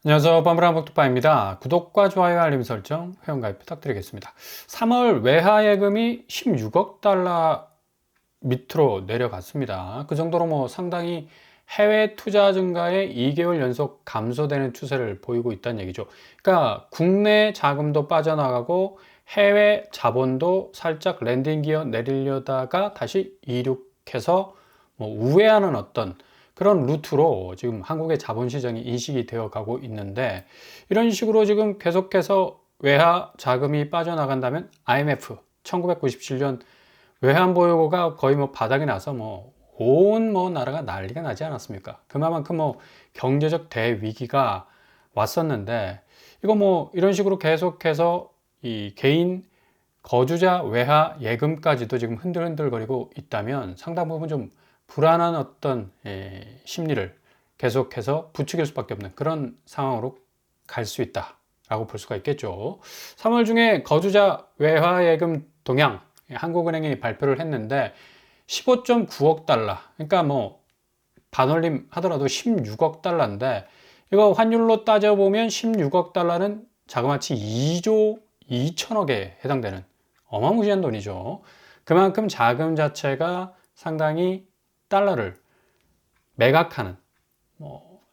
안녕하세요. 빠물한복두빠입니다. 구독과 좋아요, 알림 설정, 회원가입 부탁드리겠습니다. 3월 외화 예금이 16억 달러 밑으로 내려갔습니다. 그 정도로 상당히 해외 투자 증가에 2개월 연속 감소되는 추세를 보이고 있다는 얘기죠. 그러니까 국내 자금도 빠져나가고 해외 자본도 살짝 랜딩 기어 내리려다가 다시 이륙해서 우회하는 어떤 그런 루트로 지금 한국의 자본시장이 인식이 되어 가고 있는데, 이런 식으로 지금 계속해서 외화 자금이 빠져나간다면 IMF 1997년 외환보유고가 거의 바닥이 나서 온 나라가 난리가 나지 않았습니까? 그만큼 경제적 대위기가 왔었는데, 이거 이런 식으로 계속해서 이 개인 거주자 외화 예금까지도 지금 흔들흔들거리고 있다면 상당 부분 좀 불안한 어떤 심리를 계속해서 부추길 수밖에 없는 그런 상황으로 갈 수 있다라고 볼 수가 있겠죠. 3월 중에 거주자 외화 예금 동향 한국은행이 발표를 했는데 15.9억 달러, 그러니까 반올림 하더라도 16억 달러인데, 이거 환율로 따져보면 16억 달러는 자그마치 2조 2천억에 해당되는 어마무시한 돈이죠. 그만큼 자금 자체가 상당히 달러를 매각하는,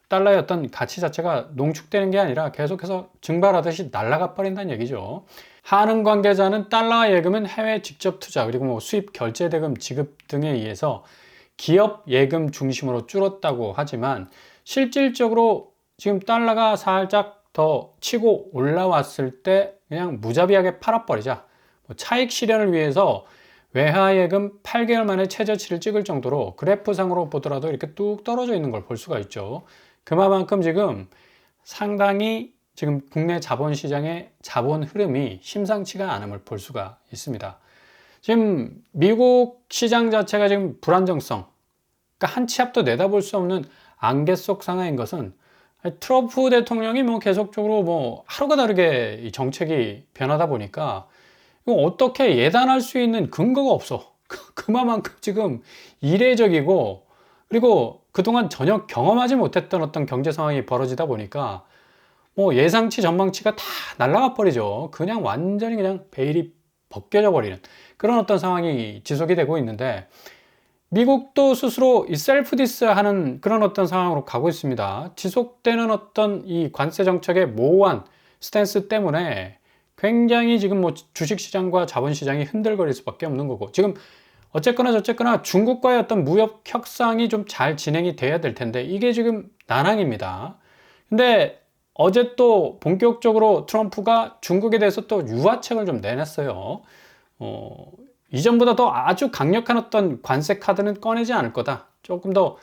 달러의 어떤 가치 자체가 농축되는 게 아니라 계속해서 증발하듯이 날아가 버린다는 얘기죠. 하는 관계자는 달러 예금은 해외 직접 투자 그리고 수입 결제 대금 지급 등에 의해서 기업 예금 중심으로 줄었다고 하지만, 실질적으로 지금 달러가 살짝 더 치고 올라왔을 때 그냥 무자비하게 팔아버리자, 차익 실현을 위해서 외화예금 8개월 만에 최저치를 찍을 정도로 그래프상으로 보더라도 이렇게 뚝 떨어져 있는 걸 볼 수가 있죠. 그만큼 지금 상당히 지금 국내 자본시장의 자본 흐름이 심상치가 않음을 볼 수가 있습니다. 지금 미국 시장 자체가 지금 불안정성, 그러니까 한 치 앞도 내다볼 수 없는 안개 속 상황인 것은, 트럼프 대통령이 계속적으로 하루가 다르게 이 정책이 변하다 보니까 이거 어떻게 예단할 수 있는 근거가 없어. 그만큼 지금 이례적이고, 그리고 그동안 전혀 경험하지 못했던 어떤 경제 상황이 벌어지다 보니까 예상치 전망치가 다 날아가 버리죠. 그냥 완전히 그냥 베일이 벗겨져 버리는 그런 어떤 상황이 지속이 되고 있는데, 미국도 스스로 이 셀프 디스 하는 그런 어떤 상황으로 가고 있습니다. 지속되는 어떤 이 관세 정책의 모호한 스탠스 때문에 굉장히 지금 주식시장과 자본시장이 흔들거릴 수밖에 없는 거고, 지금 어쨌거나 저쨌거나 중국과의 어떤 무역 협상이 좀 잘 진행이 돼야 될 텐데 이게 지금 난항입니다. 근데 어제 또 본격적으로 트럼프가 중국에 대해서 또 유화책을 좀 내놨어요. 이전보다 더 아주 강력한 어떤 관세 카드는 꺼내지 않을 거다. 조금 더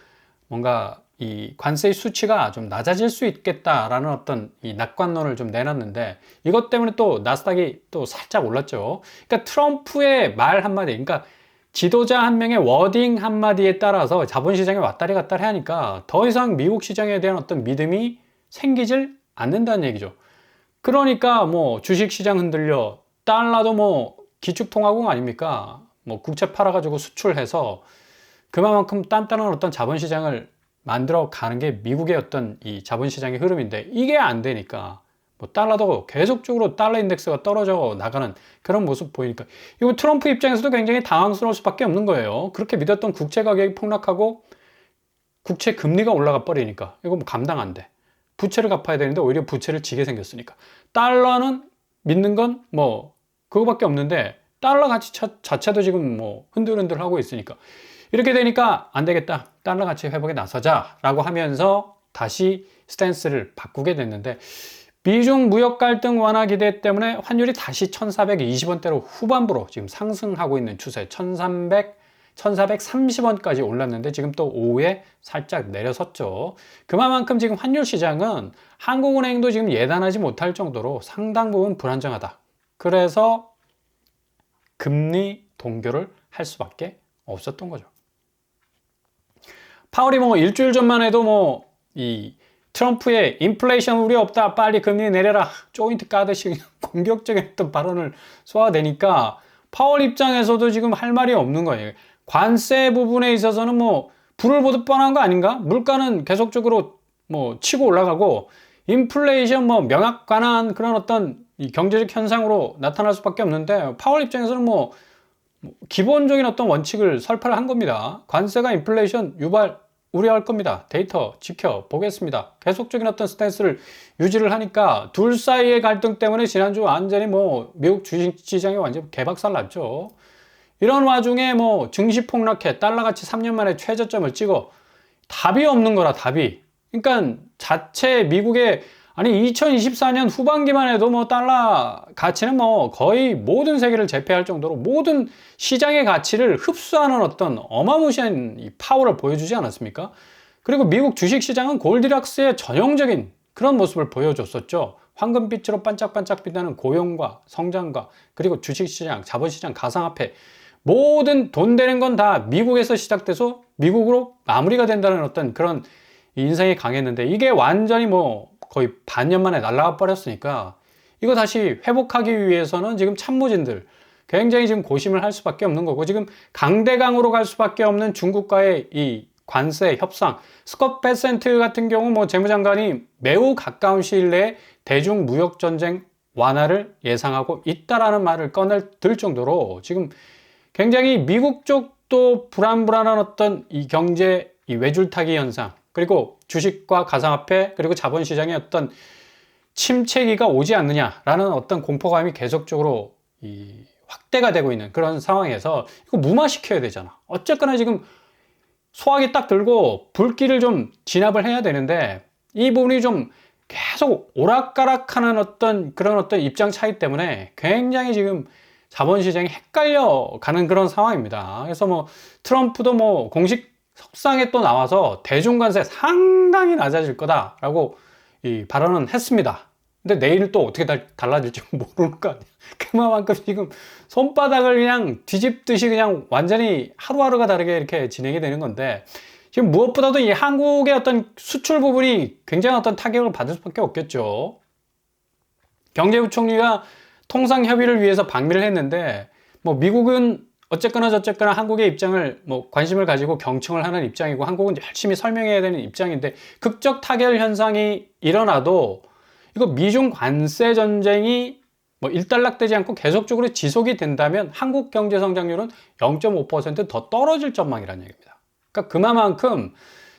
뭔가 이 관세의 수치가 좀 낮아질 수 있겠다라는 어떤 이 낙관론을 좀 내놨는데, 이것 때문에 또 나스닥이 또 살짝 올랐죠. 그러니까 트럼프의 말 한마디, 그러니까 지도자 한 명의 워딩 한마디에 따라서 자본시장이 왔다리 갔다리 하니까 더 이상 미국 시장에 대한 어떤 믿음이 생기질 않는다는 얘기죠. 그러니까 주식시장 흔들려, 달러도 기축통화국 아닙니까? 국채 팔아가지고 수출해서 그만큼 단단한 어떤 자본시장을 만들어 가는 게 미국의 어떤 이 자본시장의 흐름인데, 이게 안 되니까 달러도 계속적으로 달러 인덱스가 떨어져 나가는 그런 모습 보이니까 이거 트럼프 입장에서도 굉장히 당황스러울 수밖에 없는 거예요. 그렇게 믿었던 국채 가격이 폭락하고 국채 금리가 올라가 버리니까 이거 감당 안 돼. 부채를 갚아야 되는데 오히려 부채를 지게 생겼으니까, 달러는 믿는 건 그거밖에 없는데 달러 가치 자체도 지금 흔들흔들 하고 있으니까, 이렇게 되니까 안 되겠다, 달러 가치 회복에 나서자 라고 하면서 다시 스탠스를 바꾸게 됐는데, 미중 무역 갈등 완화 기대 때문에 환율이 다시 1420원대로 후반부로 지금 상승하고 있는 추세, 1430원까지 올랐는데 지금 또 오후에 살짝 내려섰죠. 그만큼 지금 환율 시장은 한국은행도 지금 예단하지 못할 정도로 상당 부분 불안정하다. 그래서 금리 동결을 할 수밖에 없었던 거죠. 파월이 일주일 전만 해도 이 트럼프의 인플레이션 우려 없다, 빨리 금리 내려라, 조인트 까듯이 공격적인 어떤 발언을 쏘아대니까 파월 입장에서도 지금 할 말이 없는 거예요. 관세 부분에 있어서는 불을 보듯 뻔한 거 아닌가? 물가는 계속적으로 치고 올라가고 인플레이션 뭐 명확관한 그런 어떤 이 경제적 현상으로 나타날 수밖에 없는데 파월 입장에서는 뭐 기본적인 어떤 원칙을 설파를 한 겁니다. 관세가 인플레이션 유발 우려할 겁니다. 데이터 지켜보겠습니다. 계속적인 어떤 스탠스를 유지를 하니까 둘 사이의 갈등 때문에 지난주 완전히 뭐 미국 주식시장이 완전 개박살 났죠. 이런 와중에 뭐 증시 폭락해 달러가치 3년 만에 최저점을 찍어 답이 없는 거라 답이. 그러니까 자체 미국의 아니 2024년 후반기만 해도 뭐 달러 가치는 뭐 거의 모든 세계를 제패할 정도로 모든 시장의 가치를 흡수하는 어떤 어마무시한 이 파워를 보여주지 않았습니까? 그리고 미국 주식시장은 골디락스의 전형적인 그런 모습을 보여줬었죠. 황금빛으로 반짝반짝 빛나는 고용과 성장과 그리고 주식시장, 자본시장, 가상화폐 모든 돈 되는 건 다 미국에서 시작돼서 미국으로 마무리가 된다는 어떤 그런 인상이 강했는데 이게 완전히 뭐 거의 반년 만에 날아가 버렸으니까 이거 다시 회복하기 위해서는 지금 참모진들 굉장히 지금 고심을 할 수밖에 없는 거고 지금 강대강으로 갈 수밖에 없는 중국과의 이 관세 협상 스콧 베센트 같은 경우 뭐 재무장관이 매우 가까운 시일 내에 대중 무역 전쟁 완화를 예상하고 있다라는 말을 꺼낼 정도로 지금 굉장히 미국 쪽도 불안한 어떤 이 경제 이 외줄타기 현상 그리고 주식과 가상화폐 그리고 자본시장의 어떤 침체기가 오지 않느냐라는 어떤 공포감이 계속적으로 이 확대가 되고 있는 그런 상황에서 이거 무마시켜야 되잖아. 어쨌거나 지금 소화기 딱 들고 불길을 좀 진압을 해야 되는데 이 부분이 좀 계속 오락가락하는 어떤 그런 어떤 입장 차이 때문에 굉장히 지금 자본시장이 헷갈려 가는 그런 상황입니다. 그래서 뭐 트럼프도 뭐 공식 석상에 또 나와서 대중관세 상당히 낮아질 거다라고 이 발언은 했습니다. 근데 내일 또 어떻게 달라질지 모르는 거 아니야. 그만큼 지금 손바닥을 그냥 뒤집듯이 그냥 완전히 하루하루가 다르게 이렇게 진행이 되는 건데 지금 무엇보다도 이 한국의 어떤 수출 부분이 굉장히 어떤 타격을 받을 수밖에 없겠죠. 경제부총리가 통상협의를 위해서 방미를 했는데 뭐 미국은 어쨌거나 저쨌거나 한국의 입장을 뭐 관심을 가지고 경청을 하는 입장이고 한국은 열심히 설명해야 되는 입장인데 극적 타결 현상이 일어나도 이거 미중 관세 전쟁이 뭐 일단락되지 않고 계속적으로 지속이 된다면 한국 경제 성장률은 0.5%더 떨어질 전망이라는 얘기입니다. 그러니까 그만큼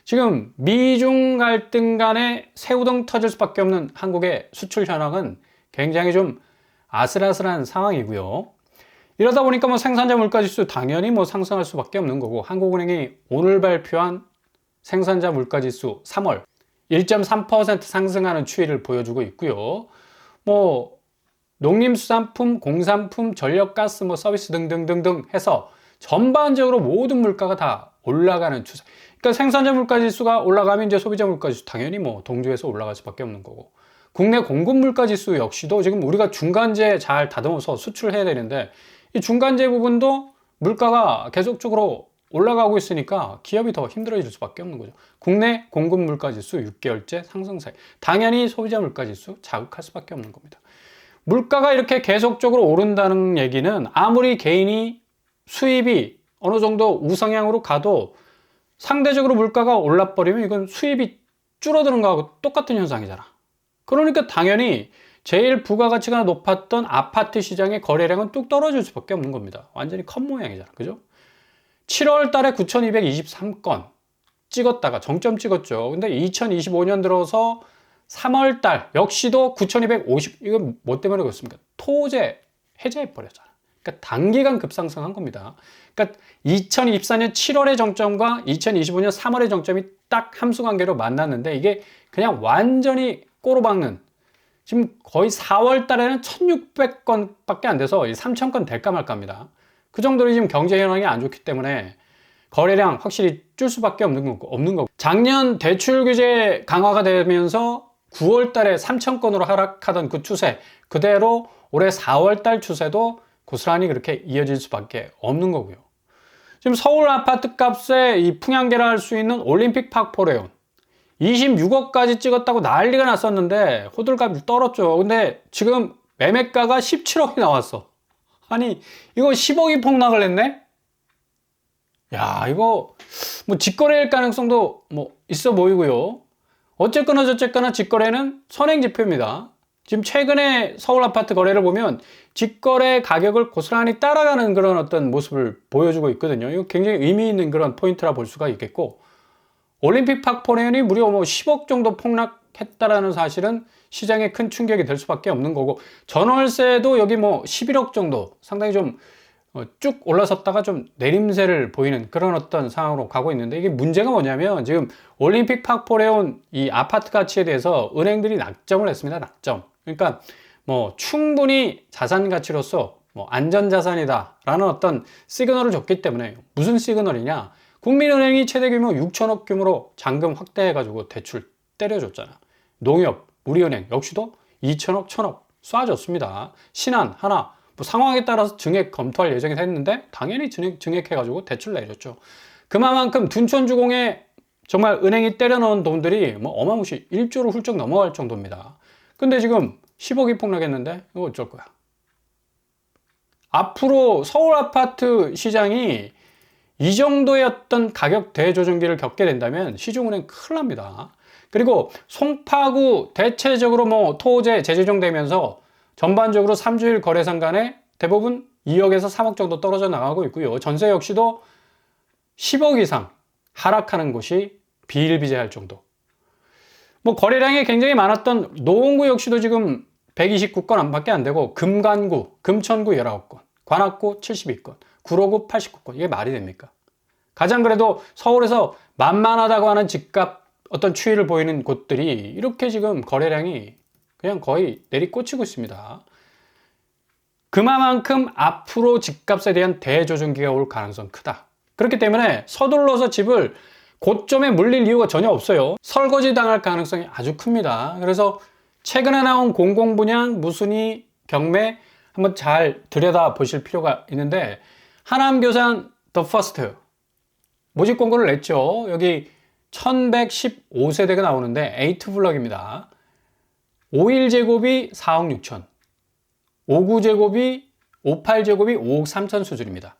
지금 미중 갈등 간에 새우등 터질 수밖에 없는 한국의 수출 현황은 굉장히 좀 아슬아슬한 상황이고요. 이러다 보니까 뭐 생산자 물가지수 당연히 뭐 상승할 수밖에 없는 거고 한국은행이 오늘 발표한 생산자 물가지수 3월 1.3% 상승하는 추이를 보여주고 있고요. 뭐 농림수산품, 공산품, 전력가스, 뭐 서비스 등등등등 해서 전반적으로 모든 물가가 다 올라가는 추세. 그러니까 생산자 물가지수가 올라가면 이제 소비자 물가지수 당연히 뭐 동조해서 올라갈 수밖에 없는 거고. 국내 공급 물가지수 역시도 지금 우리가 중간재 잘 다듬어서 수출해야 되는데 이 중간재 부분도 물가가 계속적으로 올라가고 있으니까 기업이 더 힘들어질 수밖에 없는 거죠. 국내 공급 물가지수 6개월째 상승세. 당연히 소비자 물가지수 자극할 수밖에 없는 겁니다. 물가가 이렇게 계속적으로 오른다는 얘기는 아무리 개인이 수입이 어느 정도 우상향으로 가도 상대적으로 물가가 올라버리면 이건 수입이 줄어드는 거하고 똑같은 현상이잖아. 그러니까 당연히 제일 부가가치가 높았던 아파트 시장의 거래량은 뚝 떨어질 수밖에 없는 겁니다. 완전히 컷 모양이잖아. 그죠? 7월 달에 9,223건 찍었다가 정점 찍었죠. 근데 2025년 들어서 3월 달 역시도 9,250, 이건 뭐 때문에 그렇습니까? 토제 해제해버렸잖아. 그러니까 단기간 급상승한 겁니다. 그러니까 2024년 7월의 정점과 2025년 3월의 정점이 딱 함수관계로 만났는데 이게 그냥 완전히 꼬로박는 지금 거의 4월 달에는 1,600건 밖에 안 돼서 3,000건 될까 말까 합니다. 그 정도로 지금 경제 현황이 안 좋기 때문에 거래량 확실히 줄 수밖에 없는 거고. 작년 대출 규제 강화가 되면서 9월 달에 3,000건으로 하락하던 그 추세 그대로 올해 4월 달 추세도 고스란히 그렇게 이어질 수밖에 없는 거고요. 지금 서울 아파트 값에 이 풍향계를 할 수 있는 올림픽 파크 포레온 26억까지 찍었다고 난리가 났었는데 호들갑이 떨었죠. 근데 지금 매매가가 17억이 나왔어. 아니 이거 10억이 폭락을 했네? 야 이거 뭐 직거래일 가능성도 뭐 있어 보이고요. 어쨌거나 저쨌거나 직거래는 선행지표입니다. 지금 최근에 서울 아파트 거래를 보면 직거래 가격을 고스란히 따라가는 그런 어떤 모습을 보여주고 있거든요. 이거 굉장히 의미 있는 그런 포인트라 볼 수가 있겠고, 올림픽 파크 포레온이 무려 뭐 10억 정도 폭락했다라는 사실은 시장에 큰 충격이 될 수밖에 없는 거고, 전월세도 여기 뭐 11억 정도 상당히 좀 쭉 올라섰다가 좀 내림세를 보이는 그런 어떤 상황으로 가고 있는데, 이게 문제가 뭐냐면 지금 올림픽 파크 포레온 이 아파트 가치에 대해서 은행들이 낙점을 했습니다. 낙점. 그러니까 뭐 충분히 자산 가치로서 뭐 안전자산이다 라는 어떤 시그널을 줬기 때문에, 무슨 시그널이냐, 국민은행이 최대 규모 6천억 규모로 잔금 확대해 가지고 대출 때려줬잖아. 농협, 우리은행 역시도 2천억, 1천억 쏴줬습니다. 신한, 하나 뭐 상황에 따라서 증액 검토할 예정이 됐는데 당연히 증액해가지고 대출 내줬죠. 그만큼 둔촌주공에 정말 은행이 때려넣은 돈들이 뭐 어마무시 1조를 훌쩍 넘어갈 정도입니다. 근데 지금 10억이 폭락했는데 이거 어쩔 거야. 앞으로 서울 아파트 시장이 이 정도의 어떤 가격 대조정기를 겪게 된다면 시중은행 큰일 납니다. 그리고 송파구 대체적으로 뭐 토제 재조정되면서 전반적으로 3주일 거래상 간에 대부분 2억에서 3억 정도 떨어져 나가고 있고요. 전세 역시도 10억 이상 하락하는 곳이 비일비재할 정도. 뭐 거래량이 굉장히 많았던 노원구 역시도 지금 129건 안밖에 안 되고, 금간구, 금천구 19건, 관악구 72건, 구로구 89건. 이게 말이 됩니까? 가장 그래도 서울에서 만만하다고 하는 집값 어떤 추이를 보이는 곳들이 이렇게 지금 거래량이 그냥 거의 내리꽂히고 있습니다. 그만큼 앞으로 집값에 대한 대조정기가 올 가능성이 크다. 그렇기 때문에 서둘러서 집을 고점에 물릴 이유가 전혀 없어요. 설거지 당할 가능성이 아주 큽니다. 그래서 최근에 나온 공공분양, 무순위, 경매 한번 잘 들여다 보실 필요가 있는데, 하남교산 더 퍼스트 모집 공고를 냈죠. 여기 1115세대가 나오는데 8블럭입니다. 51제곱이 4억 6천, 59제곱이 58제곱이 5억 3천 수준입니다.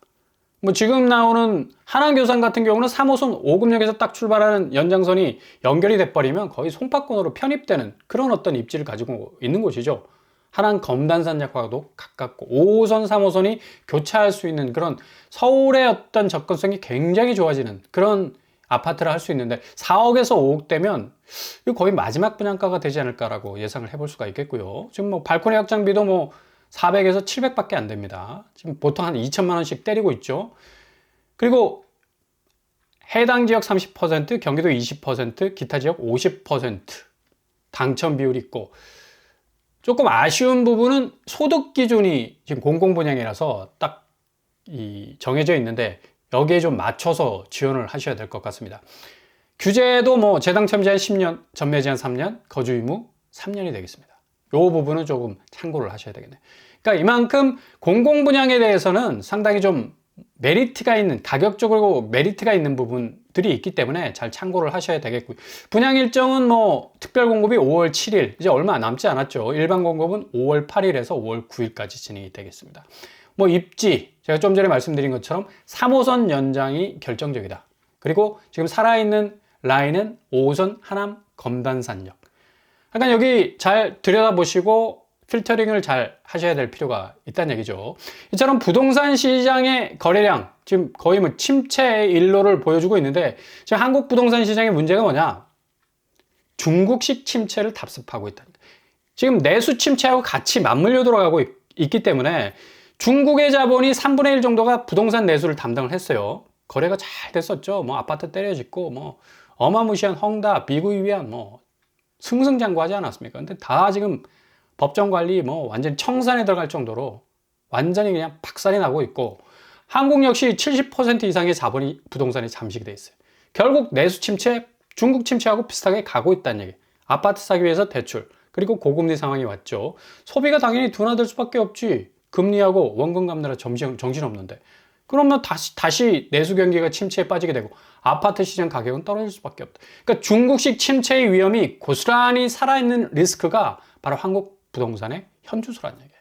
뭐 지금 나오는 하남교산 같은 경우는 3호선 5급역에서 딱 출발하는 연장선이 연결이 돼버리면 거의 송파권으로 편입되는 그런 어떤 입지를 가지고 있는 곳이죠. 하남 검단산역과도 가깝고 5호선, 3호선이 교차할 수 있는 그런 서울의 어떤 접근성이 굉장히 좋아지는 그런 아파트를 할 수 있는데, 4억에서 5억대면 거의 마지막 분양가가 되지 않을까라고 예상을 해볼 수가 있겠고요. 지금 뭐 발코니 확장비도 뭐 400에서 700밖에 안 됩니다. 지금 보통 한 2천만 원씩 때리고 있죠. 그리고 해당 지역 30%, 경기도 20%, 기타 지역 50% 당첨 비율이 있고, 조금 아쉬운 부분은 소득 기준이 지금 공공분양이라서 딱 정해져 있는데 여기에 좀 맞춰서 지원을 하셔야 될 것 같습니다. 규제도 뭐 재당첨 제한 10년, 전매 제한 3년, 거주 의무 3년이 되겠습니다. 이 부분은 조금 참고를 하셔야 되겠네요. 그러니까 이만큼 공공분양에 대해서는 상당히 좀 메리트가 있는, 가격적으로 메리트가 있는 부분들이 있기 때문에 잘 참고를 하셔야 되겠고요. 분양 일정은 뭐 특별 공급이 5월 7일, 이제 얼마 남지 않았죠. 일반 공급은 5월 8일에서 5월 9일까지 진행이 되겠습니다. 뭐 입지, 제가 좀 전에 말씀드린 것처럼 3호선 연장이 결정적이다. 그리고 지금 살아있는 라인은 5호선 하남 검단산역. 약간 여기 잘 들여다보시고 필터링을 잘 하셔야 될 필요가 있다는 얘기죠. 이처럼 부동산 시장의 거래량 지금 거의 뭐 침체의 일로를 보여주고 있는데, 지금 한국 부동산 시장의 문제가 뭐냐? 중국식 침체를 답습하고 있다는 거예요. 지금 내수 침체하고 같이 맞물려 돌아가고 있기 때문에 중국의 자본이 3분의 1 정도가 부동산 내수를 담당을 했어요. 거래가 잘 됐었죠. 뭐 아파트 때려짓고 뭐 어마무시한 헝다, 비구이위안 뭐 승승장구하지 않았습니까? 근데 다 지금 법정 관리 뭐 완전 청산에 들어갈 정도로 완전히 그냥 박살이 나고 있고, 한국 역시 70% 이상의 자본이 부동산에 잠식이 돼 있어요. 결국 내수 침체, 중국 침체하고 비슷하게 가고 있다는 얘기. 아파트 사기 위해서 대출, 그리고 고금리 상황이 왔죠. 소비가 당연히 둔화될 수밖에 없지. 금리하고 원금 갚느라 정신없는데. 그러면 다시 내수 경기가 침체에 빠지게 되고 아파트 시장 가격은 떨어질 수밖에 없다. 그러니까 중국식 침체의 위험이 고스란히 살아있는 리스크가 바로 한국 부동산의 현주소란 얘기예요.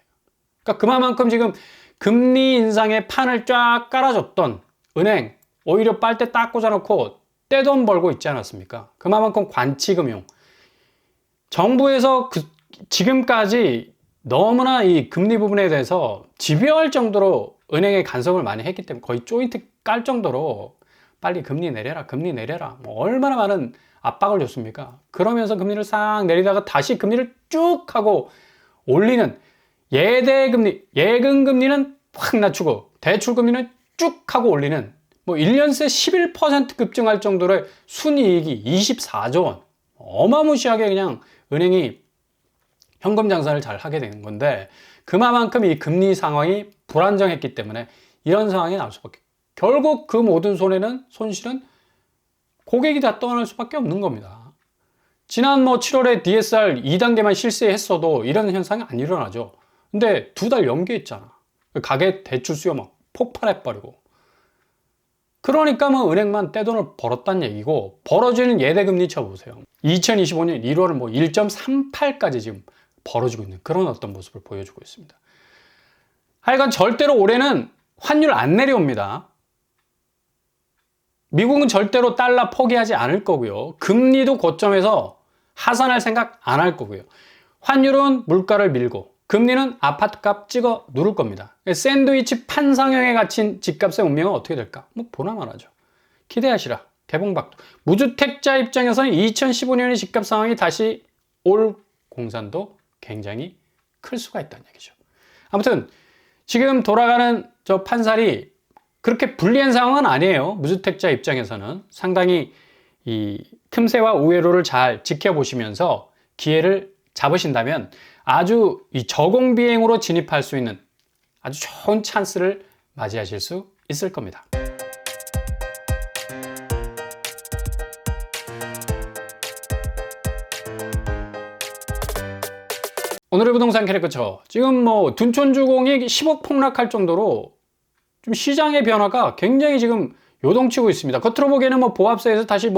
그러니까 그만큼 지금 금리 인상의 판을 쫙 깔아줬던 은행, 오히려 빨대 딱 꽂아놓고 떼돈 벌고 있지 않았습니까? 그만큼 관치금융, 정부에서 지금까지 너무나 이 금리 부분에 대해서 집요할 정도로 은행에 간섭을 많이 했기 때문에 거의 조인트 깔 정도로 빨리 금리 내려라, 금리 내려라. 뭐 얼마나 많은 압박을 줬습니까? 그러면서 금리를 싹 내리다가 다시 금리를 쭉 하고 올리는 예대금리, 예금금리는 확 낮추고 대출금리는 쭉 하고 올리는 뭐 1년 새 11% 급증할 정도의 순이익이 24조 원. 어마무시하게 그냥 은행이 현금 장사를 잘 하게 되는 건데 그만큼 이 금리 상황이 불안정했기 때문에 이런 상황이 나올 수밖에. 결국 그 모든 손실은 고객이 다 떠날 수밖에 없는 겁니다. 지난 7월에 DSR 2단계만 실시했어도 이런 현상이 안 일어나죠. 근데 2달 연기했잖아. 가계 대출 수요 막 폭발해버리고. 그러니까 은행만 떼돈을 벌었다는 얘기고, 벌어지는 예대금리 쳐보세요. 2025년 1월은 1.38까지 지금 벌어지고 있는 그런 어떤 모습을 보여주고 있습니다. 하여간 절대로 올해는 환율 안 내려옵니다. 미국은 절대로 달러 포기하지 않을 거고요. 금리도 고점에서 하산할 생각 안 할 거고요. 환율은 물가를 밀고 금리는 아파트값 찍어 누를 겁니다. 샌드위치 판상형에 갇힌 집값의 운명은 어떻게 될까? 보나마나죠. 기대하시라. 개봉박도. 무주택자 입장에서는 2015년의 집값 상황이 다시 올 공산도 굉장히 클 수가 있다는 얘기죠. 아무튼 지금 돌아가는 저 판살이 그렇게 불리한 상황은 아니에요. 무주택자 입장에서는 상당히 이 틈새와 우회로를 잘 지켜보시면서 기회를 잡으신다면 아주 이 저공비행으로 진입할 수 있는 아주 좋은 찬스를 맞이하실 수 있을 겁니다. 오늘의 부동산 캐릭터처. 지금 둔촌주공이 10억 폭락할 정도로 좀 시장의 변화가 굉장히 지금 요동치고 있습니다. 겉으로 보기에는 보합세에서 다시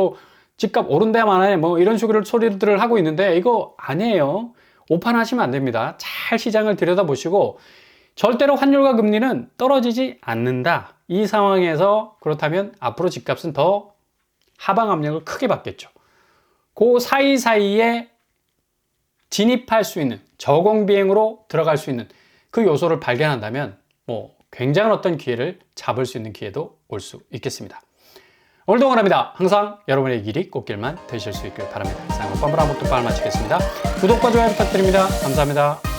집값 오른다 마나요 이런 식으로 소리들을 하고 있는데 이거 아니에요. 오판하시면 안 됩니다. 잘 시장을 들여다보시고 절대로 환율과 금리는 떨어지지 않는다. 이 상황에서 그렇다면 앞으로 집값은 더 하방 압력을 크게 받겠죠. 그 사이사이에 진입할 수 있는 저공비행으로 들어갈 수 있는 그 요소를 발견한다면 굉장한 어떤 기회를 잡을 수 있는 기회도 올 수 있겠습니다. 오늘도 응원합니다. 항상 여러분의 길이 꽃길만 되실 수 있길 바랍니다. 이상 오빠무라 목도빠를 마치겠습니다. 구독과 좋아요 부탁드립니다. 감사합니다.